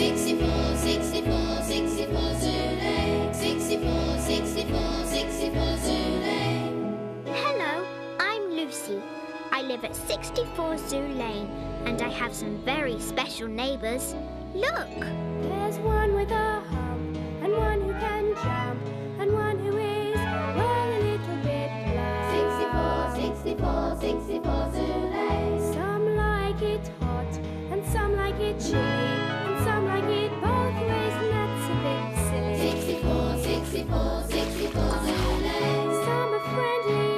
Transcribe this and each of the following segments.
64, 64, 64 Zulu. 64, 64, 64 Zulu. Hello, I'm Lucy. I live at 64 Zoo Lane and I have some very special neighbours. Look! There's one with a hump, and one who can jump, and one who is, well, a little bit bland. 64, 64, 64 Zulu. Some like it hot, and some like it chilly, and some like it both ways, and that's a bit silly. 64, 64, 64 Zulu. Some are friendly,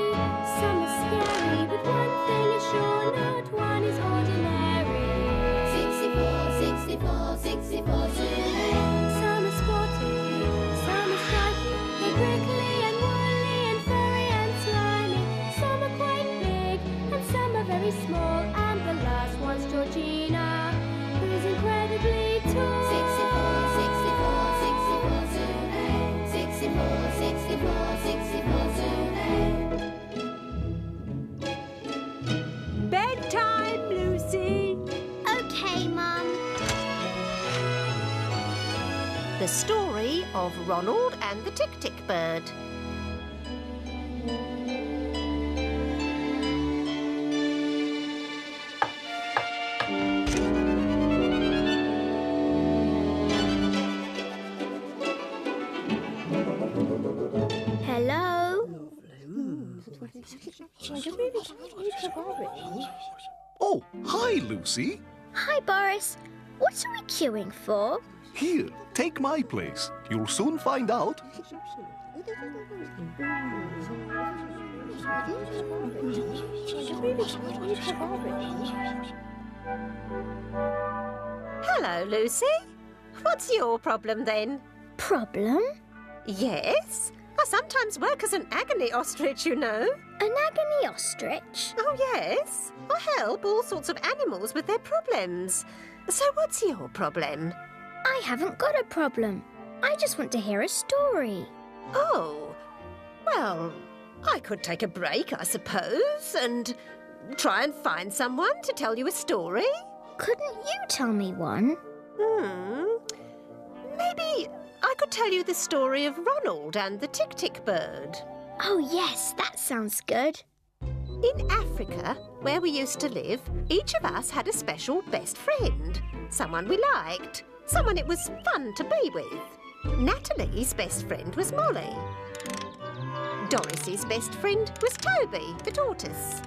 some are scary, but one thing is sure, not one is ordinary. 64, 64, 64 Zulu. Some are sporty, some are stripy, they're prickly and woolly and furry and slimy. Some are quite big and some are very small, and the last one's Georgina, who's incredibly tall. 64, 64, 64 Zulu. 64, 64, 64 Zulu. Bedtime, Lucy. OK, Mum. The story of Ronald and the Tick-Tick Bird. Hello? Oh, hi, Lucy. Hi, Boris. What are we queuing for? Here, take my place. You'll soon find out. Hello, Lucy. What's your problem then? Problem? Yes? I sometimes work as an agony ostrich, you know. An agony ostrich? Oh, yes. I help all sorts of animals with their problems. So what's your problem? I haven't got a problem. I just want to hear a story. Oh, well, I could take a break, I suppose, and try and find someone to tell you a story. Couldn't you tell me one? Maybe I could tell you the story of Ronald and the Tick-Tick Bird. Oh, yes, that sounds good. In Africa, where we used to live, each of us had a special best friend. Someone we liked, someone it was fun to be with. Natalie's best friend was Molly. Doris's best friend was Toby, the tortoise.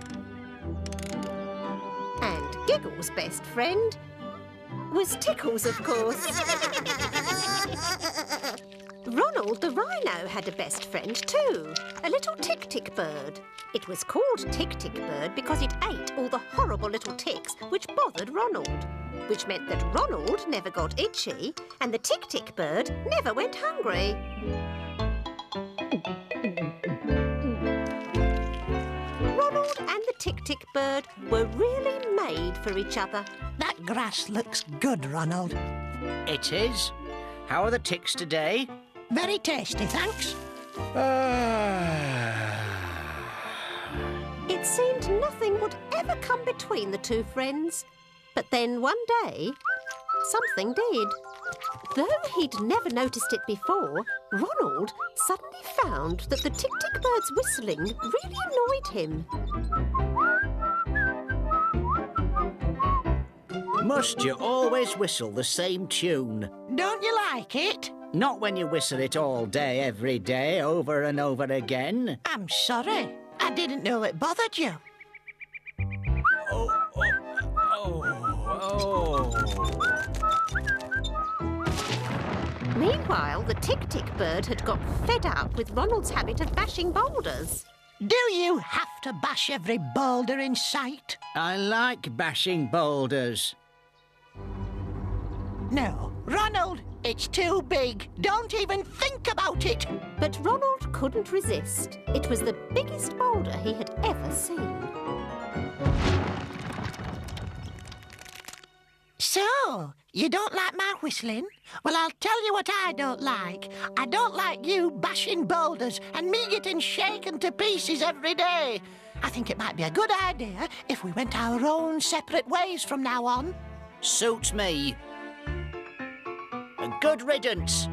And Giggle's best friend was Tickles, of course. Ronald the rhino had a best friend too, a little tick-tick bird. It was called Tick-Tick Bird because it ate all the horrible little ticks which bothered Ronald, which meant that Ronald never got itchy and the Tick-Tick Bird never went hungry. Ronald and the Tick-Tick Bird were really made for each other. That grass looks good, Ronald. It is. How are the ticks today? Very tasty, thanks. It seemed nothing would ever come between the two friends. But then one day, something did. Though he'd never noticed it before, Ronald suddenly found that the Tick-Tick Bird's whistling really annoyed him. Must you always whistle the same tune? Don't you like it? Not when you whistle it all day, every day, over and over again. I'm sorry. I didn't know it bothered you. Meanwhile, the Tick-Tick Bird had got fed up with Ronald's habit of bashing boulders. Do you have to bash every boulder in sight? I like bashing boulders. No, Ronald, it's too big. Don't even think about it. But Ronald couldn't resist. It was the biggest boulder he had ever seen. So, you don't like my whistling? Well, I'll tell you what I don't like. I don't like you bashing boulders and me getting shaken to pieces every day. I think it might be a good idea if we went our own separate ways from now on. Suits me. and good riddance.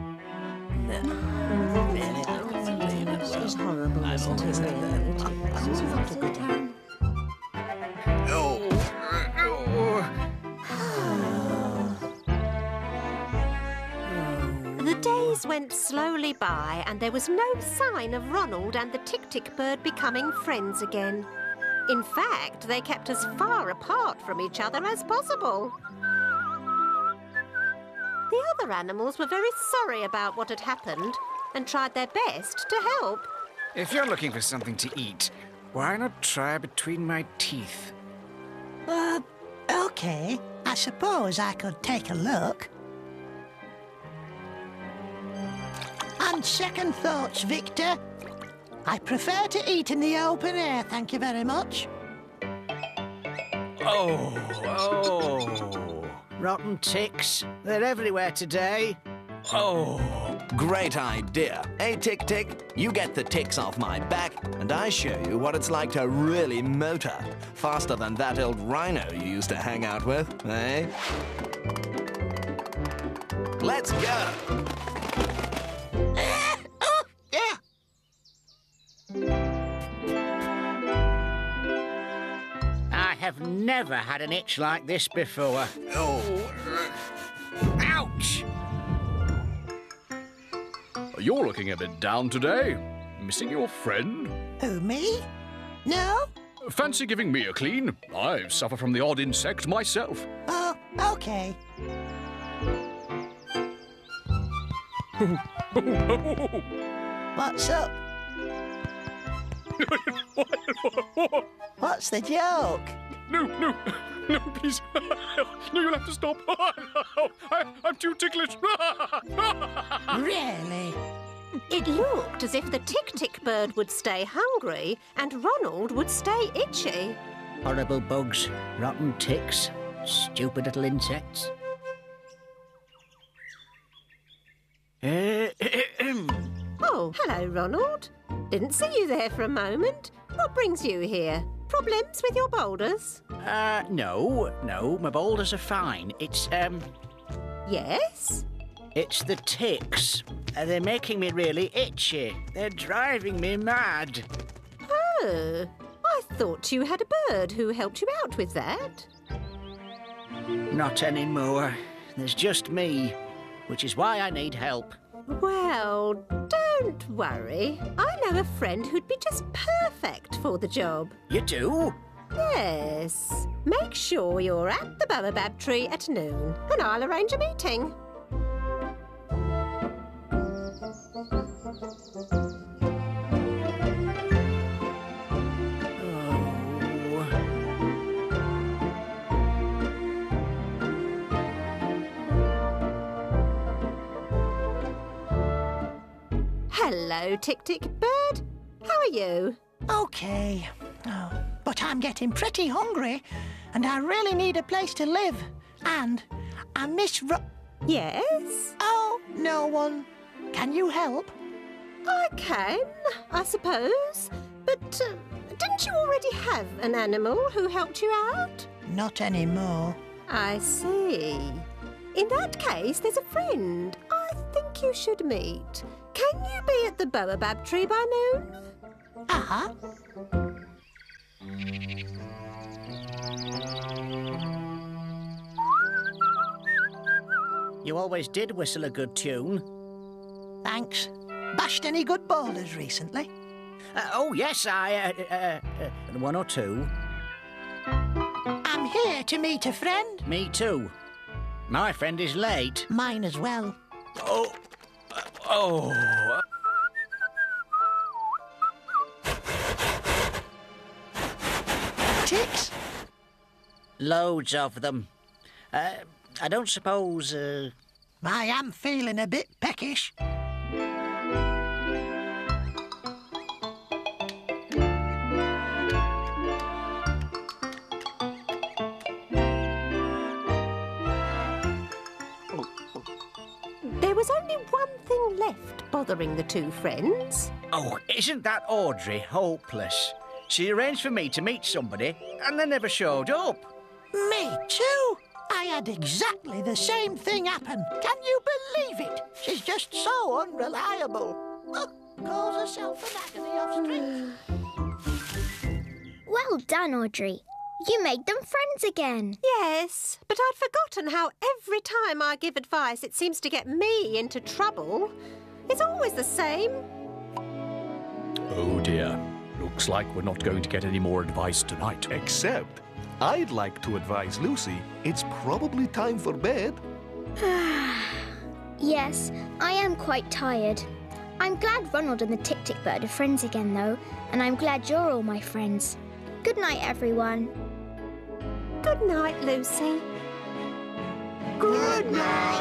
She's horrible, isn't she? She's not a good time. The days went slowly by and there was no sign of Ronald and the Tick-Tick bird becoming friends again. In fact, they kept as far apart from each other as possible. The other animals were very sorry about what had happened and tried their best to help. If you're looking for something to eat, why not try between my teeth? OK. I suppose I could take a look. On second thoughts, Victor, I prefer to eat in the open air, thank you very much. Oh. Rotten ticks. They're everywhere today. Oh, great idea. Hey, Tick-Tick, you get the ticks off my back, and I show you what it's like to really motor. Faster than that old rhino you used to hang out with, eh? Let's go! Oh, yeah. I have never had an itch like this before. Ouch! You're looking a bit down today. Missing your friend? Who, me? No? Fancy giving me a clean? I suffer from the odd insect myself. Oh, OK. What's up? What's the joke? No, please. No, you'll have to stop. I'm too ticklish. Really? It looked as if the Tick-Tick bird would stay hungry and Ronald would stay itchy. Horrible bugs, rotten ticks, stupid little insects. Oh, hello, Ronald. Didn't see you there for a moment. What brings you here? Problems with your boulders? No, my boulders are fine. Yes? It's the ticks. They're making me really itchy. They're driving me mad. Oh, I thought you had a bird who helped you out with that. Not anymore. There's just me, which is why I need help. Well, don't worry. I know a friend who'd be just perfect for the job. You do? Yes. Make sure you're at the baobab tree at noon, and I'll arrange a meeting. Hello, Tick-Tick bird. How are you? OK. Oh, but I'm getting pretty hungry, and I really need a place to live. And I miss Yes? Oh, no one. Can you help? I can, I suppose. But didn't you already have an animal who helped you out? Not anymore. I see. In that case, there's a friend I think you should meet. Can you be at the baobab tree by noon? Uh-huh. You always did whistle a good tune. Thanks. Bashed any good boulders recently? Oh, yes, one or two. I'm here to meet a friend. Me too. My friend is late. Mine as well. Oh. Ticks? Loads of them. I don't suppose... I am feeling a bit peckish. There was only one thing left bothering the two friends. Oh, isn't that Audrey hopeless? She arranged for me to meet somebody, and they never showed up. Me too. I I had exactly the same thing happen. Can you believe it? She's just so unreliable. Look, calls herself an agony of strength. Well done, Audrey. You made them friends again. Yes, but I'd forgotten how every time I give advice it seems to get me into trouble. It's always the same. Oh dear. Looks like we're not going to get any more advice tonight. Except, I'd like to advise Lucy it's probably time for bed. Yes, I am quite tired. I'm glad Ronald and the Tick-Tick Bird are friends again, though, and I'm glad you're all my friends. Good night, everyone. Good night, Lucy. Good night.